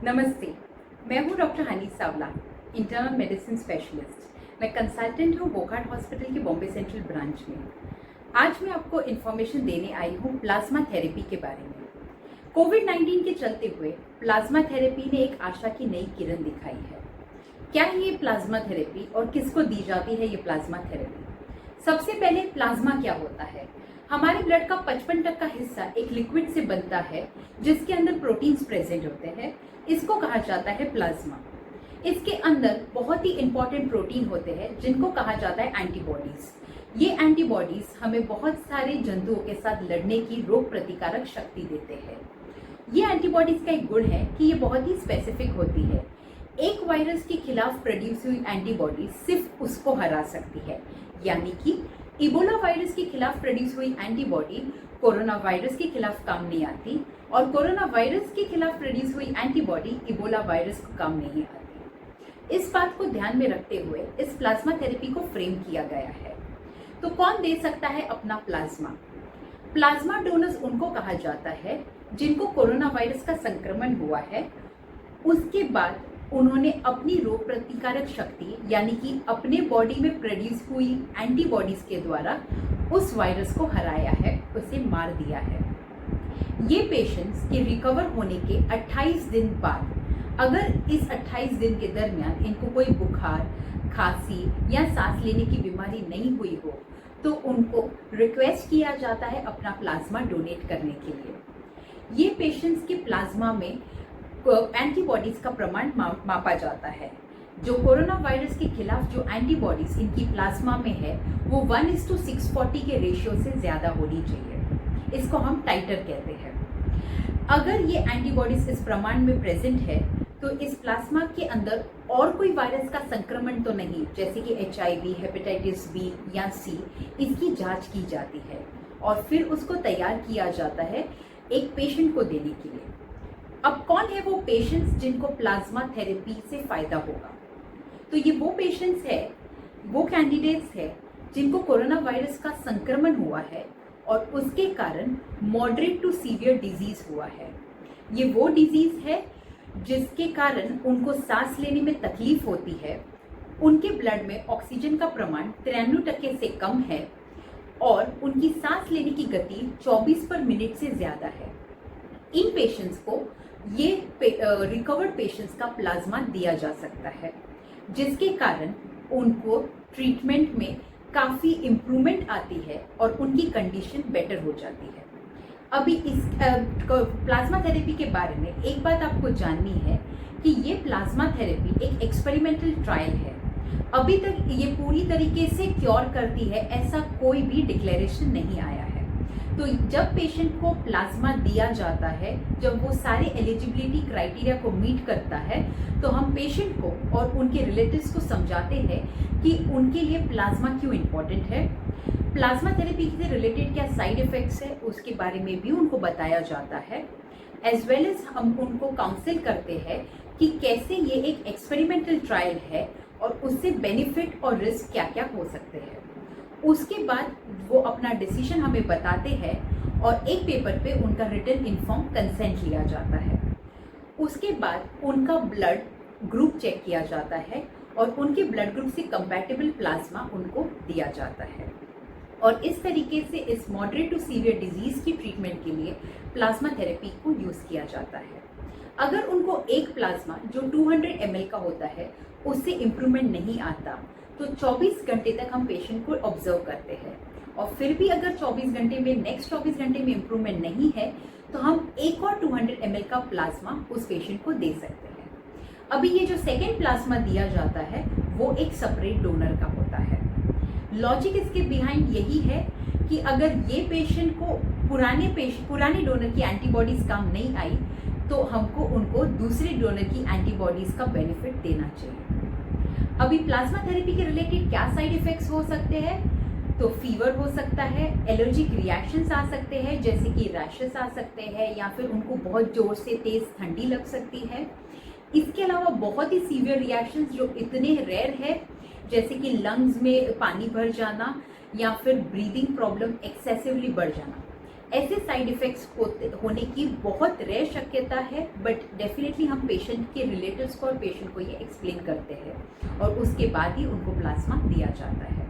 नमस्ते, मैं हूँ डॉक्टर हनी सावला, इंटर्नल मेडिसिन स्पेशलिस्ट। मैं कंसल्टेंट हूँ वोकार्ड हॉस्पिटल के बॉम्बे सेंट्रल ब्रांच में। आज मैं आपको इन्फॉर्मेशन देने आई हूँ प्लाज्मा थेरेपी के बारे में। कोविड-19 के चलते हुए प्लाज्मा थेरेपी ने एक आशा की नई किरण दिखाई है। क्या है ये प्लाज्मा थेरेपी और किसको दी जाती है ये प्लाज्मा थेरेपी? सबसे पहले प्लाज्मा क्या होता है? हमारे ब्लड का 55% हिस्सा एक लिक्विड से बनता है जिसके अंदर प्रोटीन्स प्रेजेंट होते हैं। इसको कहा जाता है प्लाज्मा। इसके अंदर बहुत ही इंपॉर्टेंट प्रोटीन होते हैं जिनको कहा जाता है एंटीबॉडीज। ये एंटीबॉडीज हमें बहुत सारे जंतुओं के साथ लड़ने की रोग प्रतिकारक शक्ति देते हैं। ये एंटीबॉडीज का एक गुण है कि ये बहुत ही स्पेसिफिक होती है। एक वायरस के खिलाफ प्रोड्यूस हुई एंटीबॉडी सिर्फ उसको हरा सकती है, यानी कि इबोला वायरस के खिलाफ प्रोड्यूस हुई एंटीबॉडी कोरोना वायरस के खिलाफ काम नहीं आती और कोरोना वायरस के खिलाफ प्रोड्यूस हुई एंटीबॉडी इबोला वायरस को काम नहीं आती। इस बात को ध्यान में रखते हुए इस प्लाज्मा थेरेपी को फ्रेम किया गया है। तो कौन दे सकता है अपना प्लाज्मा? प्लाज्मा डोनर्स उनको कहा जाता है जिनको कोरोना वायरस का संक्रमण हुआ है, उसके बाद उन्होंने अपनी रोग प्रतिकारक शक्ति यानी कि अपने बॉडी में प्रोड्यूस हुई एंटीबॉडीज के द्वारा उस वायरस को हराया है, उसे मार दिया है। ये पेशेंट्स के रिकवर होने के 28 दिन बाद अगर इस 28 दिन के दरमियान इनको कोई बुखार, खांसी या सांस लेने की बीमारी नहीं हुई हो तो उनको रिक्वेस्ट किया जाता है अपना प्लाज्मा डोनेट करने के लिए। ये पेशेंट्स के प्लाज्मा में एंटीबॉडीज का प्रमाण मापा जाता है। जो कोरोना वायरस के खिलाफ जो एंटीबॉडीज इनकी प्लाज्मा में है वो 1:640 के रेशियो से ज़्यादा होनी चाहिए। इसको हम टाइटर कहते हैं। अगर ये एंटीबॉडीज इस प्रमाण में प्रेजेंट है तो इस प्लाज्मा के अंदर और कोई वायरस का संक्रमण तो नहीं, जैसे कि HIV, हेपेटाइटिस B या C, इसकी जांच की जाती है और फिर उसको तैयार किया जाता है एक पेशेंट को देने के लिए। अब कौन है वो पेशेंट्स जिनको प्लाज्मा थेरेपी से फायदा होगा? तो ये वो पेशेंट्स है, वो कैंडिडेट्स है जिनको कोरोना वायरस का संक्रमण हुआ है और उसके कारण मॉडरेट टू सीवियर डिजीज हुआ है। ये वो डिजीज है जिसके कारण उनको सांस लेने में तकलीफ होती है, उनके ब्लड में ऑक्सीजन का प्रमाण 93% से कम है और उनकी सांस लेने की गति 24 पर मिनट से ज्यादा है। इन पेशेंट्स को ये रिकवर्ड पेशेंट्स का प्लाज्मा दिया जा सकता है, जिसके कारण उनको ट्रीटमेंट में काफ़ी इम्प्रूवमेंट आती है और उनकी कंडीशन बेटर हो जाती है। अभी इस प्लाज्मा थेरेपी के बारे में एक बात आपको जाननी है कि ये प्लाज्मा थेरेपी एक एक्सपेरिमेंटल ट्रायल है। अभी तक ये पूरी तरीके से क्योर करती है ऐसा कोई भी डिक्लेरेशन नहीं आया है। तो जब पेशेंट को प्लाज्मा दिया जाता है, जब वो सारे एलिजिबिलिटी क्राइटेरिया को मीट करता है, तो हम पेशेंट को और उनके रिलेटिव्स को समझाते हैं कि उनके लिए प्लाज्मा क्यों इम्पोर्टेंट है, प्लाज्मा थेरेपी से रिलेटेड क्या साइड इफ़ेक्ट्स है उसके बारे में भी उनको बताया जाता है। एज वेल एज हम उनको काउंसिल करते हैं कि कैसे ये एक एक्सपेरिमेंटल ट्रायल है और उससे बेनिफिट और रिस्क क्या क्या हो सकते हैं। उसके बाद वो अपना डिसीजन हमें बताते हैं और एक पेपर पे उनका रिटन इन्फॉर्म कंसेंट लिया जाता है। उसके बाद उनका ब्लड ग्रुप चेक किया जाता है और उनके ब्लड ग्रुप से कंपैटिबल प्लाज्मा उनको दिया जाता है और इस तरीके से इस मॉडरेट टू सीवियर डिजीज की ट्रीटमेंट के लिए प्लाज्मा थेरेपी को यूज़ किया जाता है। अगर उनको एक प्लाज्मा जो 200 ml का होता है उससे इम्प्रूवमेंट नहीं आता तो 24 घंटे तक हम पेशेंट को ऑब्जर्व करते हैं और फिर भी अगर 24 घंटे में नेक्स्ट 24 घंटे में इम्प्रूवमेंट नहीं है तो हम एक और 200 ml का प्लाज्मा उस पेशेंट को दे सकते हैं। अभी ये जो सेकेंड प्लाज्मा दिया जाता है वो एक सेपरेट डोनर का होता है। लॉजिक इसके बिहाइंड यही है कि अगर ये पेशेंट को पुराने डोनर की एंटीबॉडीज काम नहीं आई तो हमको उनको दूसरे डोनर की एंटीबॉडीज का बेनिफिट देना चाहिए। अभी प्लाज्मा थेरेपी के रिलेटेड क्या साइड इफेक्ट्स हो सकते हैं? तो फीवर हो सकता है, एलर्जिक रिएक्शंस आ सकते हैं जैसे कि रैशेस आ सकते हैं या फिर उनको बहुत जोर से तेज ठंडी लग सकती है। इसके अलावा बहुत ही सीवियर रिएक्शंस जो इतने रेयर है जैसे कि लंग्स में पानी भर जाना या फिर ब्रीदिंग प्रॉब्लम एक्सेसिवली बढ़ जाना, ऐसे साइड इफ़ेक्ट्स होने की बहुत रेयर शक्यता है, बट डेफिनेटली हम पेशेंट के रिलेटिव्स को और पेशेंट को ये एक्सप्लेन करते हैं और उसके बाद ही उनको प्लाज्मा दिया जाता है।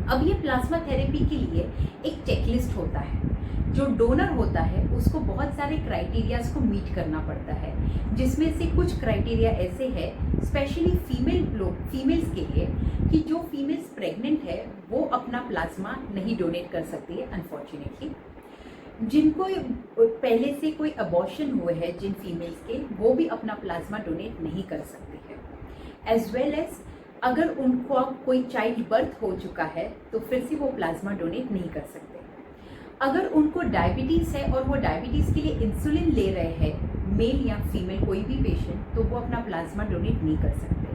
अब ये प्लाज्मा थेरेपी के लिए एक चेकलिस्ट होता है। जो डोनर होता है उसको बहुत सारे क्राइटेरियाज को मीट करना पड़ता है, जिसमें से कुछ क्राइटेरिया ऐसे हैं स्पेशली फीमेल्स के लिए कि जो फीमेल्स प्रेग्नेंट है वो अपना प्लाज्मा नहीं डोनेट कर सकती है अनफॉर्चुनेटली। जिनको पहले से कोई अबॉर्शन हुए हैं जिन फीमेल्स के, वो भी अपना प्लाज्मा डोनेट नहीं कर सकती है। एज वेल एज अगर उनको अब कोई चाइल्ड बर्थ हो चुका है तो फिर से वो प्लाज्मा डोनेट नहीं कर सकते। अगर उनको डायबिटीज़ है और वो डायबिटीज़ के लिए इंसुलिन ले रहे हैं, मेल या फीमेल कोई भी पेशेंट, तो वो अपना प्लाज्मा डोनेट नहीं कर सकते।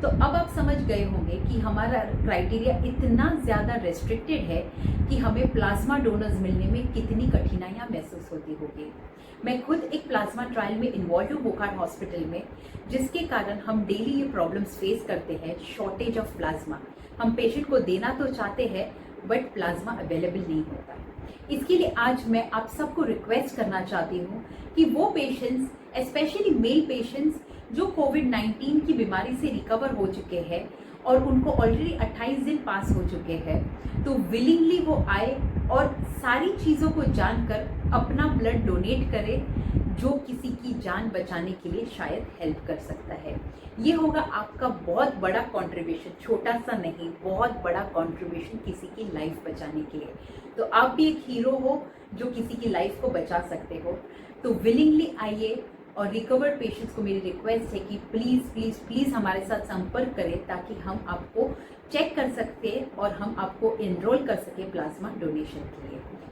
तो अब आप समझ गए होंगे कि हमारा क्राइटेरिया इतना ज़्यादा रेस्ट्रिक्टेड है कि हमें प्लाज्मा डोनर्स मिलने में कितनी कठिनाइयाँ महसूस होती होगी। मैं खुद एक प्लाज्मा ट्रायल में इन्वॉल्व हूँ वोकार्ड हॉस्पिटल में, जिसके कारण हम डेली ये प्रॉब्लम्स फेस करते हैं, शॉर्टेज ऑफ प्लाज्मा। हम पेशेंट को देना तो चाहते हैं बट प्लाज्मा अवेलेबल नहीं होता। इसके लिए आज मैं आप सबको रिक्वेस्ट करना चाहती हूँ कि वो पेशेंट्स स्पेशली मेल पेशेंट्स जो कोविड-19 की बीमारी से रिकवर हो चुके हैं और उनको ऑलरेडी 28 दिन पास हो चुके हैं, तो विलिंगली वो आए और सारी चीज़ों को जानकर अपना ब्लड डोनेट करें, जो किसी की जान बचाने के लिए शायद हेल्प कर सकता है। ये होगा आपका बहुत बड़ा कंट्रीब्यूशन, छोटा सा नहीं, बहुत बड़ा कंट्रीब्यूशन किसी की लाइफ बचाने के लिए। तो आप भी एक हीरो हो जो किसी की लाइफ को बचा सकते हो। तो विलिंगली आइए, और रिकवर्ड पेशेंट्स को मेरी रिक्वेस्ट है कि प्लीज़ प्लीज़ प्लीज़ हमारे साथ संपर्क करें ताकि हम आपको चेक कर सकते हैं और हम आपको एनरोल कर सकें प्लाज्मा डोनेशन के लिए।